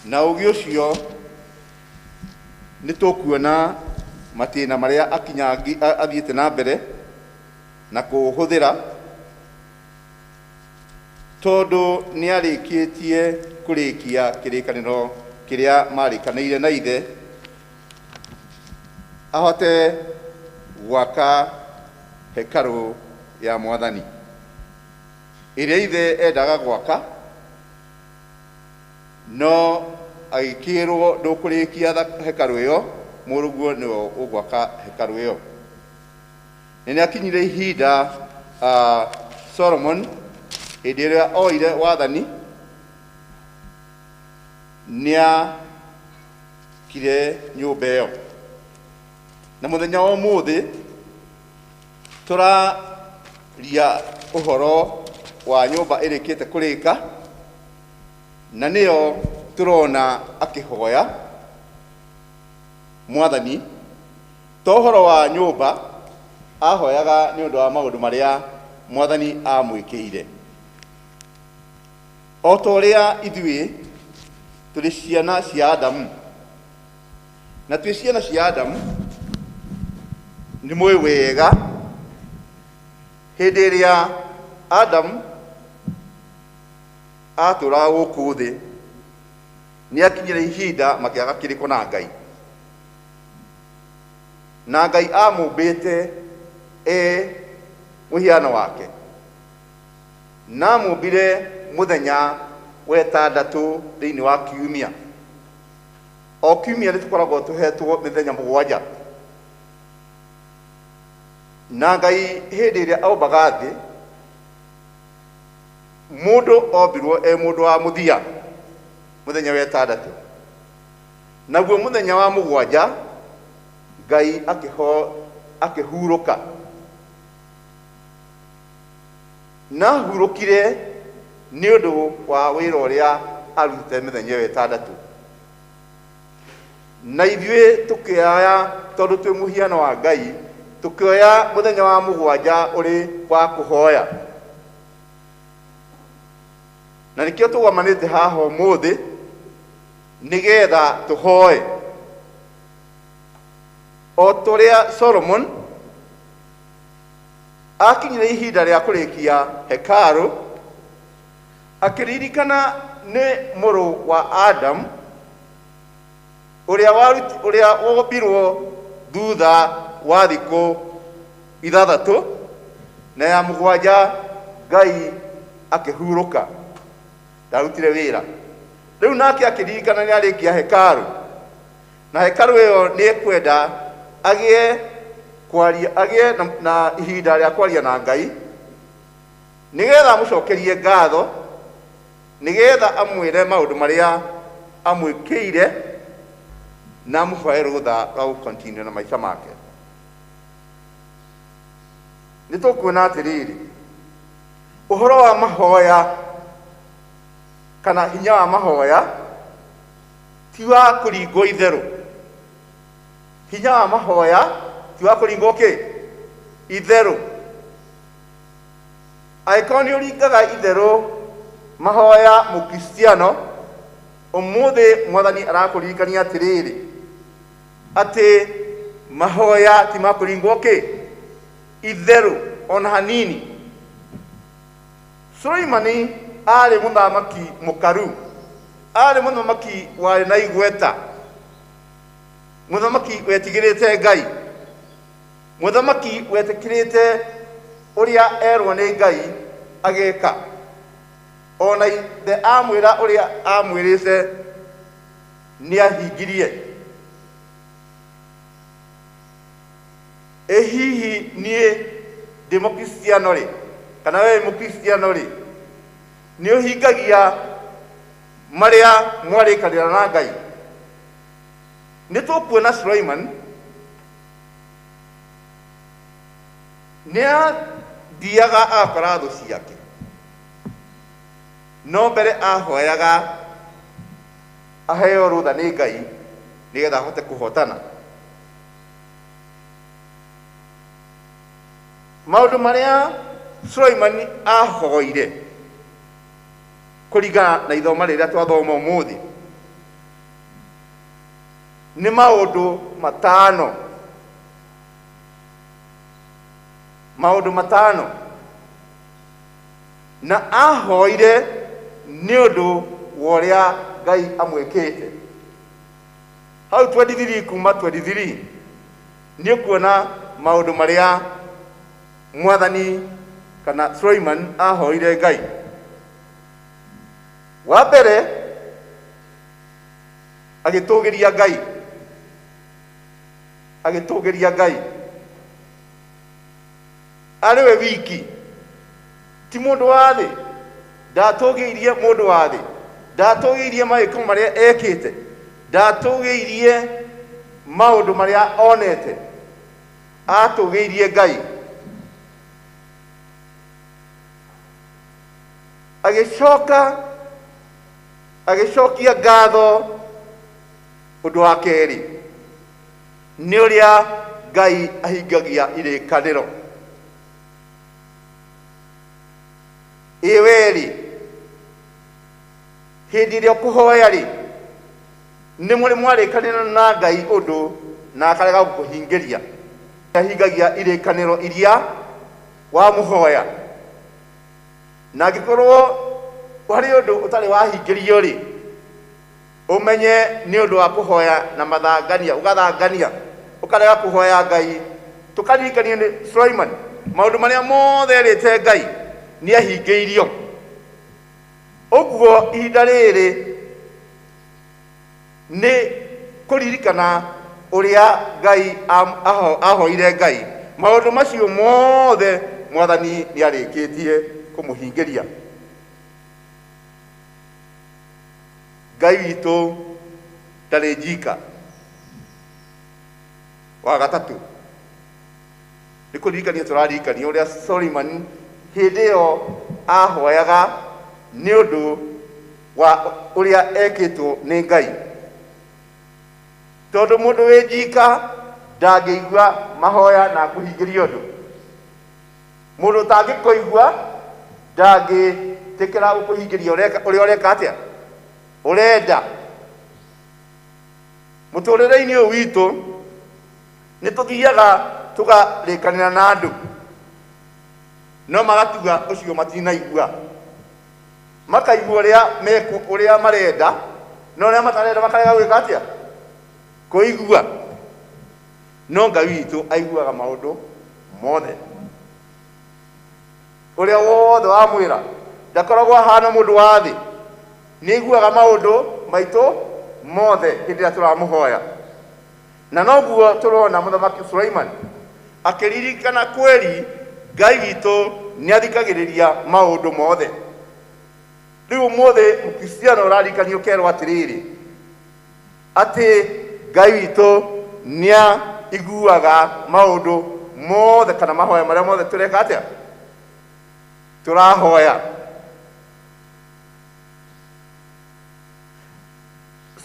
na ugi ucio nitukuona matina maria akinyangi athiete na mbere na kuhuthira tondu ni arikitie kurikia kirikaniro kiria marikaniire na ithe ahote gwaka hekaru ya Mwathani iria ithe endaga gwaka, no agikirwo ndukurikia hekaru iyo, muruguo niwe ugwaka hekaru iyo. Ni akinyire ihinda Solomon hĩndĩ ĩrĩa oire wathani nia kire nyũmba ĩyo, na muthenya wa ũmũthĩ tũraria ũhoro wa nyũmba ĩrĩkĩte kũrĩka, na nĩyo tũrona akĩhoya Mwathani. To ũhoro wa nyũmba ahoyaga nĩ ũndũ wa maũndũ marĩa Mwathani amwĩkĩire, o ta ũrĩa ithuĩ tũrĩ ciana cia Adamu, na twĩ ciana cia Adamu nĩ mũĩ wega hĩndĩ ĩrĩa Adamu atũraga gũkũ thĩ nĩ akinyire ihinda makĩaga kĩrĩko na Ngai, na Ngai amũmbĩte mũhiano wake, na amũmbire muthenya wetandatũ thĩinĩ wa kiumia. O kiumia nĩtũkoragwo tũhetwo mĩthenya mũgwanja, na Ngai hĩndĩ ĩrĩa aumbaga thĩ mũndũ ombirwo mũndũ wa mũthia muthenya wetandatũ, naguo muthenya wa mũgwanja Ngai akĩhurũka, na hurũkire nĩ ũndũ wa wĩra ũrĩa arutĩte mĩthenya wetandatũ. Na ithuĩ tũkĩoya, tondũ twĩ mũhiano wa Ngai, tũkĩoya muthenya wa mũgwanja ũrĩ wa kũhoya, na nĩkĩo tũgomanĩte haha ũmũthĩ nĩgetha tũhoe o tũrĩa Solomon akinyire ihinda rĩa kũrĩkia hekaru, akĩririkana nĩ mũrũ wa Adam ũrĩa wombirwo thutha wa thikũ ithathatũ, na ya mũgwanja Ngai akĩhurũka, ndarutire wĩra. Rĩu nake akĩririkana nĩ arĩkia hekaru, na hekaru ĩyo nĩ ekwenda agĩe na ihinda rĩa kwaria na Ngai, nĩgetha amũcokerie ngatho, nĩgetha amwĩre maũndũ marĩa amwĩkĩire, na amũhoe rũtha rwa gũkontinue na maica make. Nĩtũkuona atĩrĩrĩ, ũhoro wa mahoya kana hinya wa mahoya ti wa kũringwo itherũ. Hinya wa mahoya ti wa kũringwo itherũ. Angĩkorwo nĩ ũringaga itherũ mahoya mũkristiano, ũmũthĩ Mwathani arakũririkania atĩrĩrĩ, atĩ mahoya ti ma kũringwo itherũ ona hanini. Suleimani arĩ mũthamaki mũkaru, arĩ mũthamaki warĩ na igweta, mũthamaki wetigĩrĩte Ngai, mũthamaki wetĩkĩrĩte ũrĩa erwo nĩ Ngai agĩka, ona ithe amwĩra ũrĩa amwĩrĩte nĩ ahingirie. Hihi niĩ ndĩ mũkristiano rĩ, kana we mũkristiano rĩ, nĩ ũhingagia marĩa mwarĩkanĩra na Ngai? Nĩtũkuona Suleiman nĩ athiaga agakora thũ ciake, no mbere ahoyaga aheo rũtha nĩ Ngai nĩgetha ahote kũhotana. Maũndũ marĩa Suleiman ahoire kũringana na ithoma rĩrĩa twathoma ũmũthĩ nĩ maũndũ matano, na ahoire nĩ ũndũ wa ũrĩa Ngai amwĩkĩte. Hau 23 kuma 23 nĩ kuona maũndũ marĩa Mwathani kana Solomon ahoire Ngai. Wa mbere agĩtũgĩria Ngai, arĩ we wiki, ti mũndũ wa thĩ. Ndatũgĩirie mũndũ wa thĩ, ndatũgĩirie mawĩko marĩa ekĩte, ndatũgĩirie maũndũ marĩa onete, atũgĩirie Ngai. Agĩcokia ngatho ũndũ wa kerĩ, nĩ ũrĩa Ngai ahingagia irĩkanĩro. Ĩwe-rĩ, hĩndĩ ĩrĩa ũkũhoya-rĩ, nĩ mũrĩ mwarĩkanĩra na Ngai ũndũ na akarega gũkũhingĩria. Ahingagia irĩkanĩro iria wamũhoya. Na angĩkorwo harĩ ũndũ ũtarĩ wahingĩrio-rĩ, ũmenye nĩ ũndũ wa kũhoya na mathangania, ũgathangania, ũkarega kũhoya Ngai. Tũkaririkania nĩ Solomon, maũndũ marĩa mothe erĩte Ngai nĩ ahingĩirio. Ũguo ihinda rĩrĩ nĩ kũririkana ũrĩa Ngai ahoire Ngai. Maũndũ macio mothe Mwathani nĩ arĩkĩtie kũmũhingĩria. Ngai witũ ndarĩ njika. Wa gatatũ, nĩ kũririkania tũraririkania ũrĩa Solomon hĩndĩ ĩyo ahoyaga nĩ ũndũ wa ũrĩa ekĩtwo nĩ Ngai. Tondũ mũndũ wĩ njika ndangĩigua mahoya na kũhingĩrio ũndũ. Mũndũ ũtangĩkũigua ndangĩtĩkĩra gũkũhingĩria ũrĩa ũreka atĩa, ũrenda. Mũtũrĩre-inĩ ũyũ witũ nĩ tũthiaga tũkarĩkanĩra na andũ, no magatuga ũcio matinaigua, makaigua ũrĩa marenda, no ũrĩa matarenda makarega gwĩka atĩa, kũigua. No Ngai witũ aiguaga maũndũ mothe. Ũrĩa wothe wamwĩra ndakoragwo ahana mũndũ wa thĩ, nĩ aiguaga maũndũ maitũ mothe hĩndĩ ĩrĩa tũramũhoya. Na noguo tũrona Mũthamaki Solomon akĩririkana kweri Ngai witũ nĩ athikagĩrĩria maũndũ mothe. Rĩu ũmũthĩ Mũkristiano ũrarikanio ũkerwo atĩrĩrĩ, atĩ Ngai witũ nĩ aiguaga maũndũ mothe kana mahoya marĩa mothe tũreka atĩa, tũrahoya.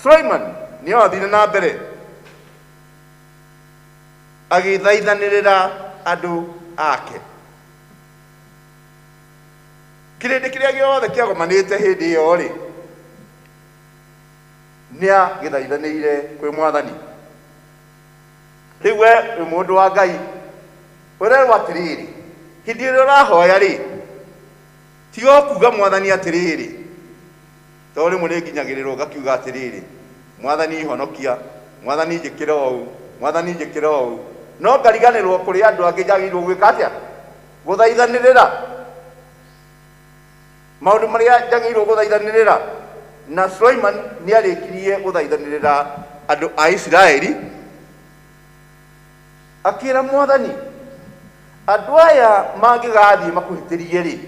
Solomon nĩ athire na mbere agĩthaithanĩrĩra andũ ake. Kĩrĩndĩ kĩrĩa gĩothe kĩagomanĩte hĩndĩ ĩyo-rĩ, nĩ agĩthaithanĩire kwĩ Mwathani. Rĩu we wĩ mũndũ wa Ngai ũrerwo atĩrĩrĩ, hĩndĩ ĩrĩa ũrahoya-rĩ, tiga kuuga Mwathani atĩrĩrĩ, tondũ rĩmwe nĩ nginyagĩrĩrwo ngakiuga atĩrĩrĩ, Mwathani honokia, Mwathani njĩkĩra ũũ, Mwathani njĩkĩra ũũ, no ngariganĩrwo kũrĩ andũ angĩ njagĩrĩirwo gwĩka atĩa, gũthaithanĩrĩra. Maũndũ marĩa njagĩrĩirwo gũthaithanĩrĩra. Na Solomon nĩ arĩkirie gũthaithanĩrĩra andũ a Isiraeli, akĩra Mwathani, andũ aya mangĩgathiĩ makũhĩtĩrie-rĩ,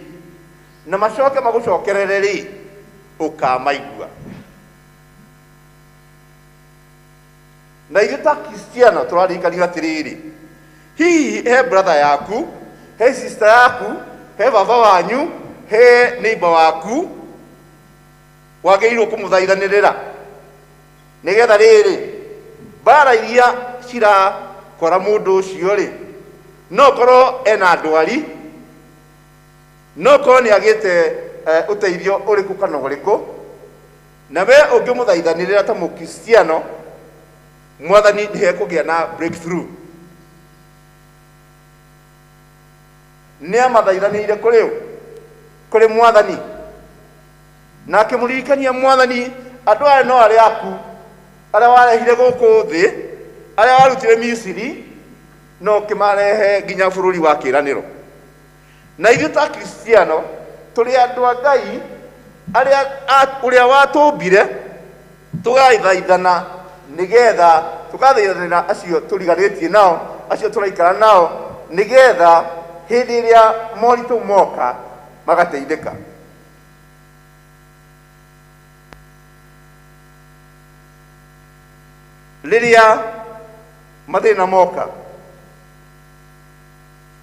na macoke magũcokerere-rĩ, ũkamaigua. Na ithuĩ ta Kristiano tũrarikanio atĩrĩrĩ, hihi he brother yaku, he sister yaku, he baba wanyu, he neighbor waku wagĩrĩirwo kũmũthaithanĩrĩra, nĩgetha rĩrĩ mbara iria cirakora mũndũ ũcio-rĩ, no korwo ena ndwari, no korwo nĩ agĩte ũteithio ũrĩkũ kana ũrĩkũ, na we ũngĩmũthaithanĩrĩra ta Mũkristiano, mwathani nĩ ekũgĩa na breakthrough. Nĩ amathaithanĩire kũrĩ mwathani, na akĩmũririkania mwathani andũ aya no arĩa aku, arĩa warehire gũkũ thĩ, arĩa warutire Misiri, no ũkĩmarehe nginya bũrũri wa kĩĩranĩro. Na ithuĩ ta Kristiano tũrĩ andũ a Ngai ũrĩa watũmbire, tũgathaithana nĩgetha tũgathaithanĩra acio tũriganĩtie nao, acio tũraikara nao, nĩgetha hĩndĩ ĩrĩa moritũ moka magateithĩka. Rĩrĩa mathĩna moka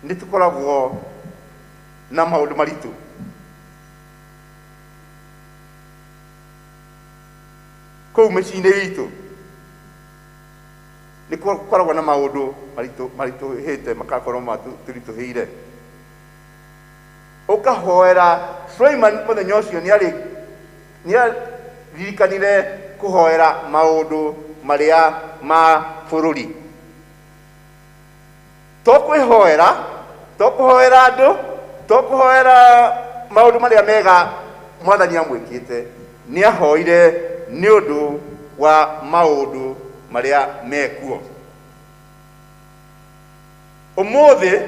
nĩ tũkoragwo na maũndũ maritũ. Kũu mĩciĩ-inĩ itũ nĩ gũkoragwo na maũndũ maritũhĩte, makakorwo matũritũhĩire. Ũkahoera. Suleiman mũthenya ũcio nĩaririkanire kũhoera maũndũ marĩa ma bũrũri. Tũkwĩhoera, tũkũhoera andũ, tũkũhoera maũndũ marĩa mega mwathani amwĩkĩte. Nĩahoire nĩ ũndũ wa maũndũ marĩa mekuo. Ũmũthĩ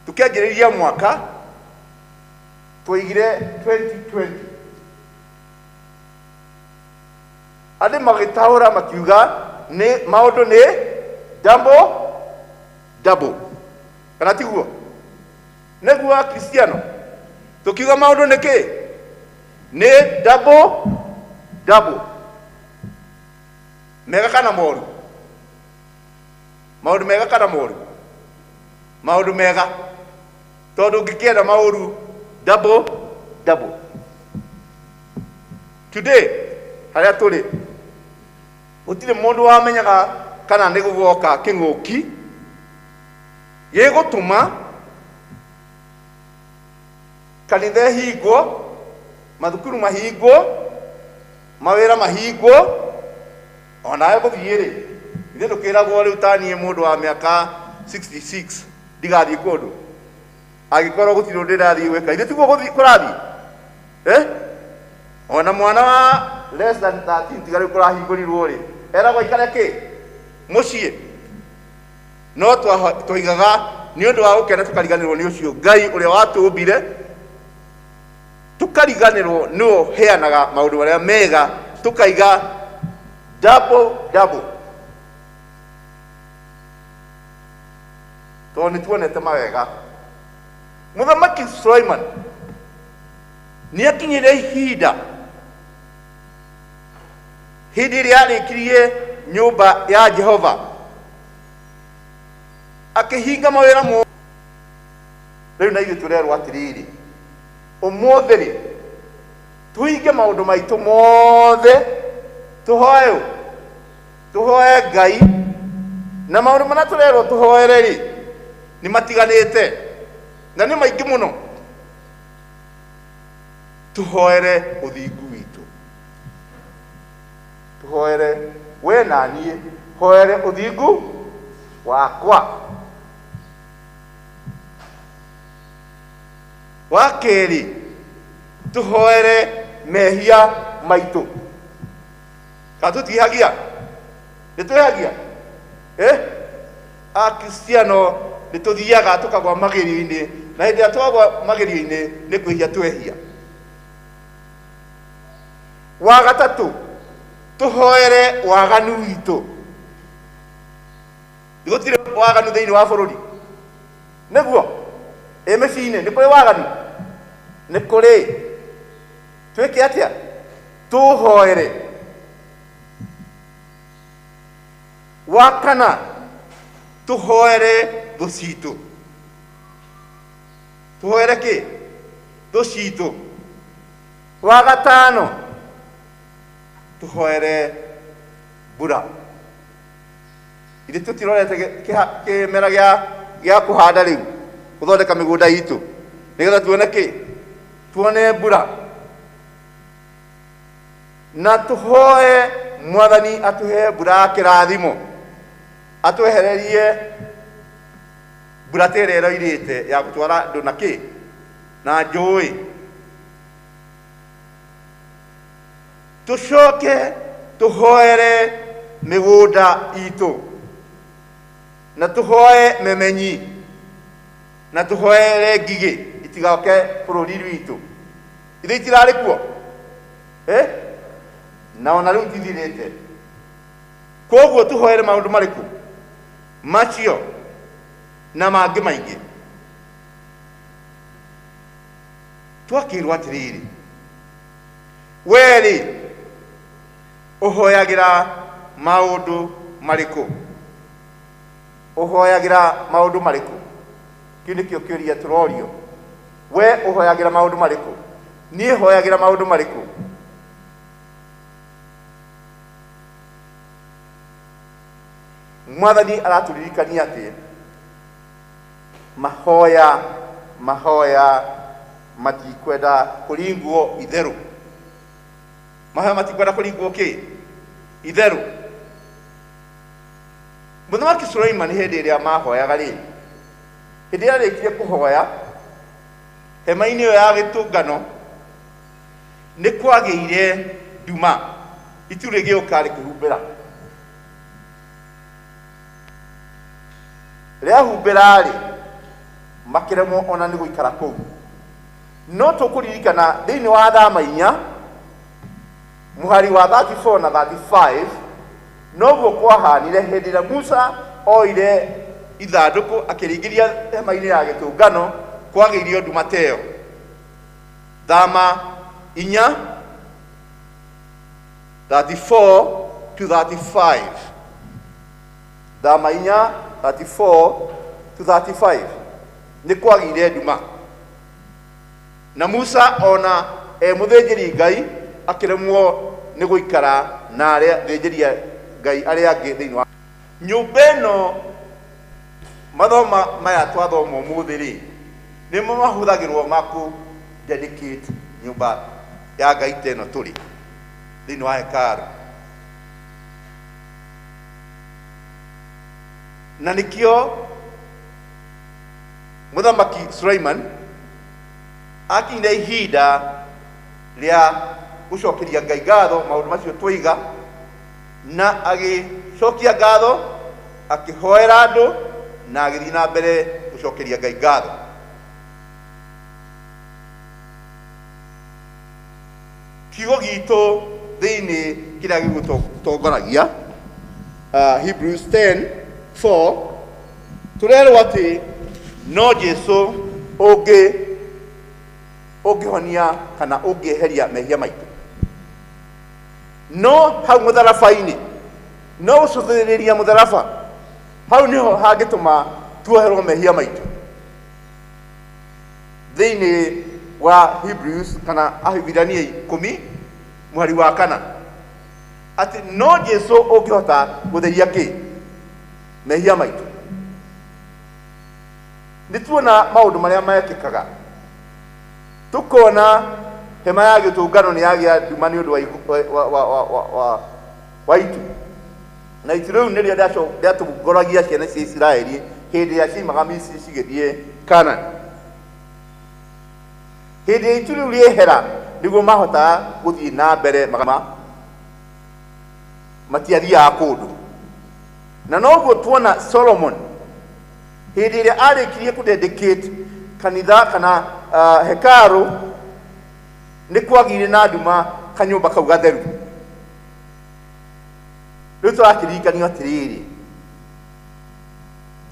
tũkĩanjĩrĩria mwaka twaigire 2020, andũ magĩtaũra makiuga maũndũ nĩ double, kana tiguo? Nĩguo a Kristiano tũkiuga maũndũ nĩ kĩ? Nĩ double. Mega kana moru? Maũndũ mega kana moru? Maũndũ mega, tondũ ũngĩkĩenda maũru double. Today harĩa tũrĩ gũtirĩ mũndũ wamenyaga kana nĩ gũgoka kĩng'ũki gĩgũtũma kanitha hingwo, mathukuru mahingwo, mawĩra mahingwo, onawe gũthiĩ-rĩ. Ithuĩ tũkĩragwo rĩu ta niĩ mũndũ wa mĩaka 66 ndigathiĩ kũndũ, angĩkorwo gũtirĩ ũndũ ndĩrathiĩ gwĩka. Ithuĩ tiguo kũrathiĩ? Ona mwana wa less than 13 tiga rĩu kũrahingũrirwo-rĩ, eragwo aikare kĩ? Mũciĩ. No twahigaga nĩ ũndũ wa gũkena tũkariganĩrwo nĩ ũcio Ngai ũrĩa watũmbire, tũkariganĩrwo nĩwe ũheanaga maũndũ marĩa mega, tũkaiga double. Tondũ nĩ tuonete mawega. Mũthamaki Suleiman nĩ akinyire ihinda hĩndĩ ĩrĩa arĩkirie nyũmba ya Jehova, akĩhinga mawĩra mothe. Rĩu na ithuĩ tũrerwo atĩrĩrĩ, ũmũthĩ-rĩ tũhinge maũndũ maitũ mothe, tũhoe Ngai. Na maũndũ marĩa tũrerwo tũhoere-rĩ nĩ matiganĩte na nĩ maingĩ mũno. Tũhoere ũthingu witũ, tũhoere we na niĩ, hoere ũthingu wakwa. Wa kerĩ, tũhoere mehia maitũ. Kana tũtihagia? Nĩtwĩhagia? Akristiano nĩtũthiaga tũkagwa magerio-inĩ, na hĩndĩ ĩrĩa twagwa magerio-inĩ nĩ kwĩhia twehia. Wa gatatũ, tũhoere waganu witũ. Gũtirĩ waganu thĩinĩ wa bũrũri, nĩguo? Mĩciĩ-inĩ nĩ kũrĩ waganu? Nĩ kũrĩ. Twĩke atĩa? Tũhoere. Wa kana, tũhoere thũ citũ. Tũhoere kĩ? Thũ citũ. Wa gatano, tũhoere mbura. Ithuĩ tũtirorete kĩmera gĩa kũhanda rĩu, gũthondeka mĩgũnda itũ, nĩgetha tuone kĩ? Tuone mbura. Na tũhoe mwathani atuhe mbura kirathimo, atwehererie mbura terero irite ya gutwara ndu na ki na njui. Tucoke tuhoere migunda itu na tuhoe memenyi na tuhoere ngigi itigaoke bururi witu. Ithe itirari kuo na ona riu tithirite. Koguo tuhoere maundu mariku macio na mangi maingi. Twakirwo atiriri, weri uhoyagira maundu mariku, uhoyagira maundu mariku? Kiu nikio kiuria turorio. We uhoyagira maundu mariku? Nie hoyagira maundu mariku? Mwathani araturirikania ati mahoya matikwenda kuringwo itheru. Mahoya matikwenda kuringwo ki itheru. Muthamaki Suleiman hindi iria mahoyaga ri, hindi iria arikirie kuhoya hema-ini iyo ya gitungano, ni kwagiire nduma itu rigiuka rikihumbira. Ria humbira ri makiremwo ona ni guikara kuu. No tukuririkana thiini wa Thama 4 muhari wa 34 na 35 noguo kwahanire hindi ria Musa oire ithanduku akiringiria hema-ini ya gitungano kwagiirio nduma teo. Thama 4 34 to 35. Thama 4 34 to 35 ni kwagiire nduma, na Musa ona muthinjiri Ngai akiremwo ni guikara na aria thinjiri Ngai aria angi thiini wa nyumba ino. Mathoma maya twathoma umuthi ri ni mahuthagirwo maku dedicate nyumba ya Ngai teno turi thiini wa hekaru. Na nikio Muthamaki Suleiman akinya ihinda ria gucokeria Ngai ngatho maundu macio twiga, na agicokia ngatho akihoera andu na agithii na mbere gucokeria Ngai ngatho. Kiugo gitu thiini kiria gigutongoragia Hebrews 10:4 turerwo ati no Jesu ungihonia kana ungieheria mehia maitu. No hau mutharabaini, no gucuthiriria mutharaba hau niho hangituma tuoherwo mehia maitu. Thiini wa Hebrews kana Ahibirania 10 muhari wa 4 ati no Jesu ungihota gutheria ki mehia maitu. Nituona maundu maria mekikaga, tukona hema ya gitungano ni yagia nduma ni undu wa itu, na itu riu nirio riatungoragia ciana cia Isiraeli hindi iria ciumaga Misiri cigithie Kanani. Hindi itu riu riehera niguo mahotaga guthii na mbere matiathiaga kundu. Na noguo tuona Solomon hindi iria arikirie kudedicate kanitha kana hekaru ni kwagire na nduma kanyumba kau gatheru. Riu turakirikanio atiriri,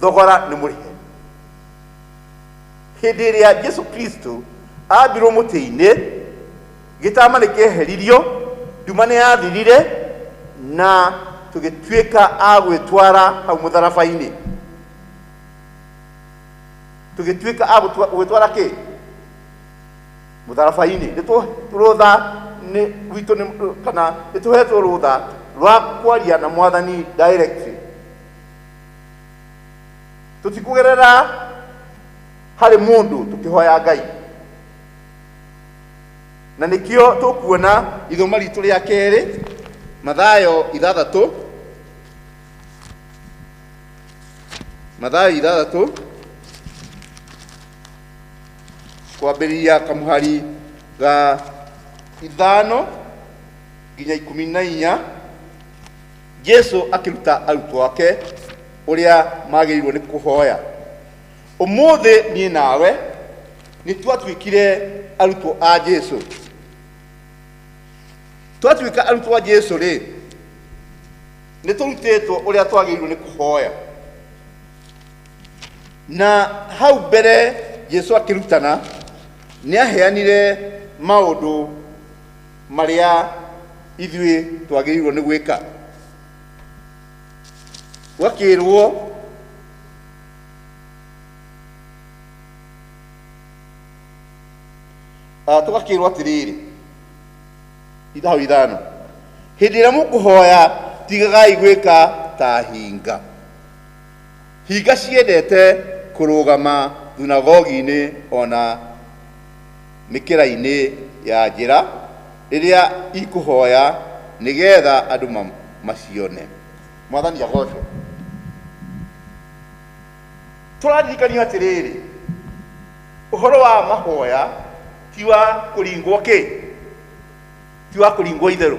thogora ni murihe. Hindi iria Jesu Kristo ambirwo muti-ini, gitama ni kieheririo, nduma ni yathirire, na tugituika agwitwara hau mutharabaini. Tugituika agwitwara ki mutharabaini. Rutha ni witu ni kana ituhetwo rutha rwa kwaria na Mwathani direct. Tutikugerera hari mundu tukihoya Ngai. Na nikio tukuona ithoma ritu ria keri Mathayo 6 kwambĩrĩria kamuhari ga 5 nginya 14 Jesu akiruta arutwo ake uria magĩrĩirwo nĩ kũhoya. Ũmũthĩ niĩ nawe nĩ twatuĩkire arutwo a Jesu. Twatuĩka arutwo a Jesu rĩ, nĩ tũrutĩtwo ũrĩa twagĩrĩirwo nĩ kũhoya. Na hau mbere Jesu akĩrutana nĩ aheanire maũndũ marĩa ithuĩ twagĩrĩirwo nĩ gwĩka. Wakĩrwo tũgakĩrwo atĩrĩrĩ, hau 5, hĩndĩ ĩrĩa mũkũhoya tigagai gwĩka ta hinga. Hinga ciendete kũrũgama thunagogi-inĩ ona mĩkĩra-inĩ ya njĩra rĩrĩa ikũhoya nĩgetha andũ macione. Mwathani agocwo. Tũraririkania atĩrĩrĩ, ũhoro wa mahoya ti wa kũringwo ti wa kũringwo itherũ.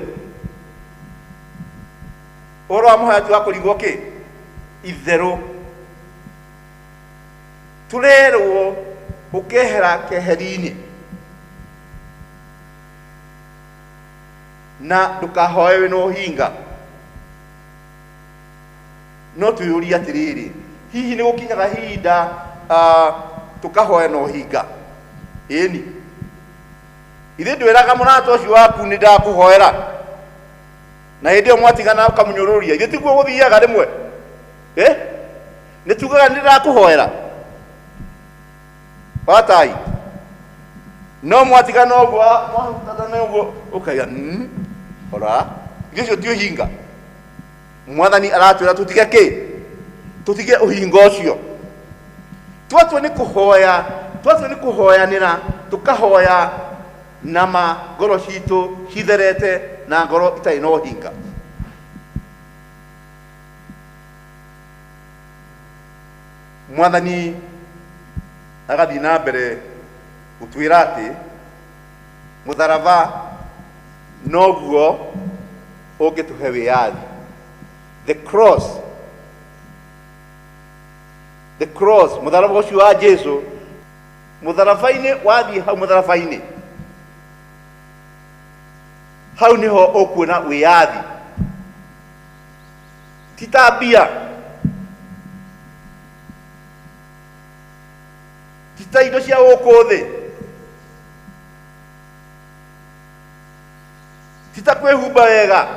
Ũhoro wa mahoya ti wa kũringwo itherũ. Tũrerwo ũkehera keheri-inĩ na ndũkahoe wĩna ũhinga. No twĩyũrie atĩrĩrĩ, hihi nĩ gũkinyaga hinda tũkahoya na ũhinga? Ĩni. Ithuĩ ndwĩraga mũrata ũcio waku nĩ ndakũhoera na hĩndĩ ĩyo mwatigana ũkamũnyũrũria. Ithuĩ tiguo gũthiaga rĩmwe? Nĩ tugaga nĩ ndakũhoera watai? No mwatigana ũguo mwahutana ũguo ũkaiga ora icio ti ũhinga. Mwathani aratwĩra tũtige tũtige ũhinga ũcio. Twatua nĩ kũhoyanĩra, tũkahoya na ngoro citũ citherete na ngoro itarĩ na ũhinga. Mwathani agathiĩ na mbere gũtwĩra atĩ mũtharaba noguo ũngĩtũhe wĩyathi. The cross, mũtharaba ũcio wa Jesu, mũtharaba-inĩ wathiĩ hau mũtharaba-inĩ, hau nĩho ũkuona wĩyathi. Ti ta mbia, ti ta indo cia gũkũ thĩ, ti ta kwĩhumba wega,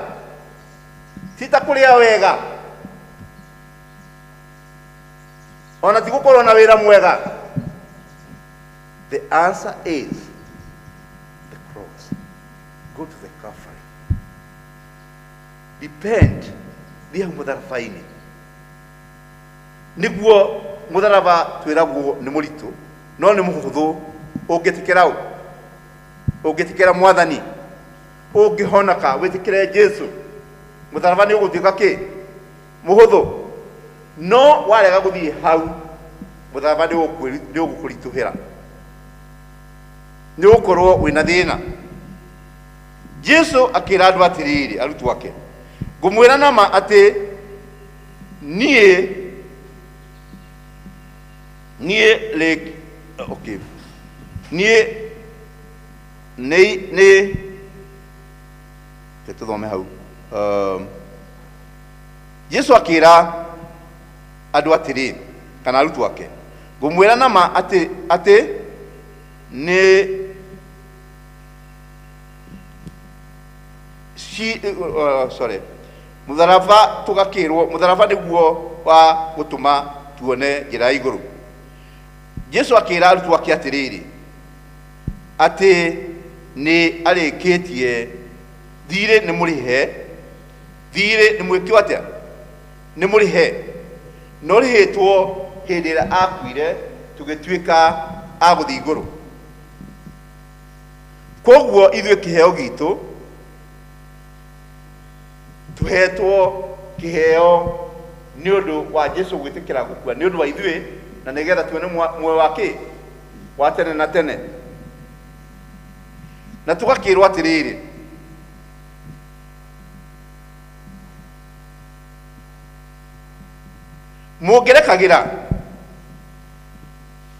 ti ta kũrĩa wega, ona ti gũkorwo na wĩra mwega. The answer is the cross. Go to the Calvary. Repent. Thiĩ hau mũtharaba-inĩ. Nĩguo mũtharaba twĩragwo nĩ mũritũ no nĩ mũhũthũ ũngĩtĩkĩra ũngĩtĩkĩra Mwathani, ũngĩhonoka wĩtĩkĩre Jesu. Mũtharaba nĩ ũgũtuĩka mũhũthũ, no warega gũthiĩ hau mũtharaba nĩ ũgũkũritũhĩra, nĩ ũgũkorwo wĩna thĩna. Jesu akĩra andũ atĩrĩrĩ, arutwo ake, ngũmwĩra nama atĩ niĩ tũthome hau. Jesu akĩra andũ atĩrĩ, kana arutwo ake, ngũmwĩra nama atĩ mũtharaba tũgakĩrwo, mũtharaba nĩguo wa gũtũma tuone njĩra ya igũrũ. Jesu akĩra arutwo ake atĩrĩrĩ, atĩ nĩ arĩkĩtie, thirĩ nĩ mũrĩhe, thirĩ nĩ mwĩkĩo atĩa? Nĩ mũrĩhe, no rĩhĩtwo hĩndĩ ĩrĩa akuire tũgĩtuĩka a gũthiĩ igũrũ. Koguo ithuĩ kĩheo gitũ tuhetwo kiheo nĩ ũndũ wa Jesu gwĩtĩkĩra gũkua nĩ ũndũ wa ithuĩ na nĩgetha tuone muoyo wake wa tene na tene. Na tũgakĩrwo atĩrĩrĩ, mũngĩrekagĩra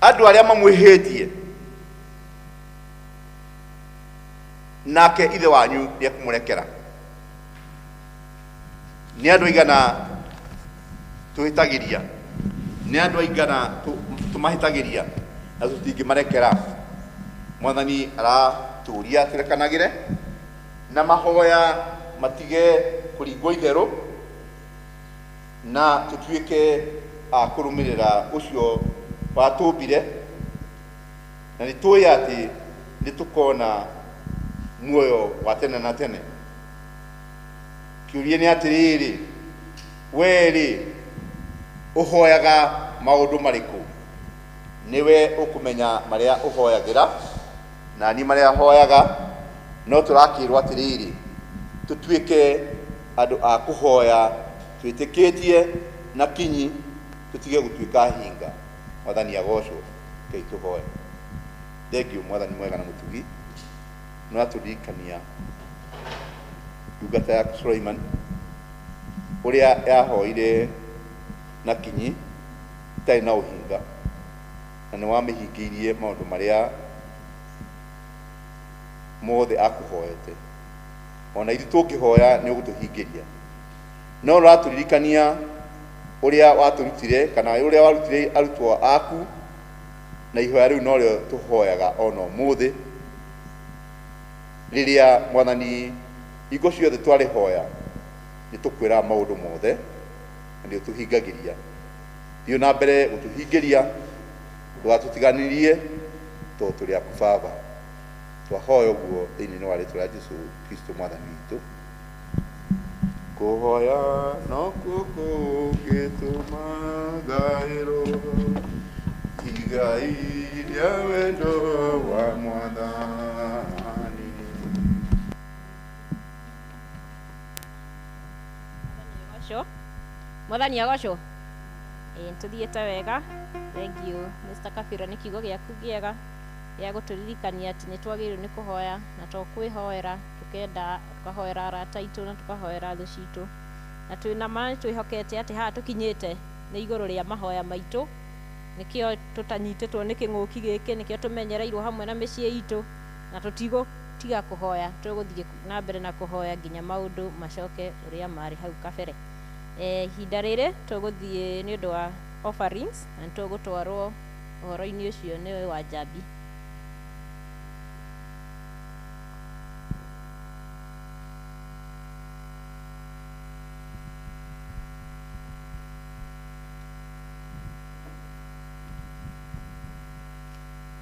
andũ arĩa mamwĩhĩtie nake ithe wanyu nĩekũmũrekera. Nĩ andũ aigana tũhĩtagĩria, nĩ andũ aigana tũmahĩtagĩria na tũtingĩmarekera. Mwathani aratũria tũrekanagĩre na mahoya matige kũringwo itherũ na tũtuĩke a kũrũmĩrĩra ũcio watũmbire, na nĩ tũĩ atĩ nĩ tũkona muoyo wa tene na tene. Kĩũria nĩ atĩrĩrĩ, we ũhoyaga maũndũ marĩkũ? Nĩwe ũkũmenya marĩa ũhoyagĩra, na niĩ marĩa hoyaga. No tũrakĩrwo atĩrĩrĩ, tũtuĩke andũ a kũhoya twĩtĩkĩtie na kinyi, tũtige gũtuĩka hinga. Mwathani agocwo. Ngai tũhoe. Thengio Mwathani mwega na mũtugi, no atũririkania ndungata yaku Suleiman ũrĩa yahoire na kinyi itarĩ na ũhinga, na nĩ wamĩhingĩirie maũndũ marĩa mothe akũhoete. Ona ithuĩ tũngĩhoya nĩ ũgũtũhingĩria. No ũratũririkania ũrĩa watũrutire kana ũrĩa warutire arutwo aku, na ihoya rĩu norĩo tũhoyaga ona ũmũthĩ. Rĩrĩa Mwathani hingo ciothe twarĩhoya nĩ tũkwĩra maũndũ mothe na nĩ ũtũhingagĩria. Thiĩ na mbere gũtũhingĩria, ndũgatũtiganĩrie tondũ tũrĩ aku Baba. Twahoya ũguo thĩinĩ wa rĩĩtwa rĩa Jesũ Kristo Mwathani witũ. Kũhoya nokuo kũngĩtũma ngaĩrwo igai rĩa wendo wa Mwathani. Mwathani agocwo. Tũthiĩte wega. Thank you Mr. Kabira nĩ kiugo gĩaku kĩega gĩa gũtũririkania atĩ nĩ twagĩrĩirwo nĩ kũhoya na to kwĩhoera, tũkenda tũkahoera arata aitũ na tũkahoera thũ citũ, na twĩna ma twĩhokete atĩ haha tũkinyĩte nĩ igũrũ rĩa mahoya maitũ. Nĩkĩo tũtanyitĩtwo nĩ kĩng'ũki gĩkĩ, nĩkĩo tũmenyereirwo hamwe na mĩciĩ itũ, na tũtigũtiga kũhoya, tũgũthiĩ na mbere na kũhoya nginya maũndũ macoke ũrĩa marĩ hau kabere. Ihinda rĩrĩ tũgũthiĩ nĩ ũndũ wa offerings, na nĩ tũgũtwarwo ũhoro-inĩ ũcio nĩ wa Njambi.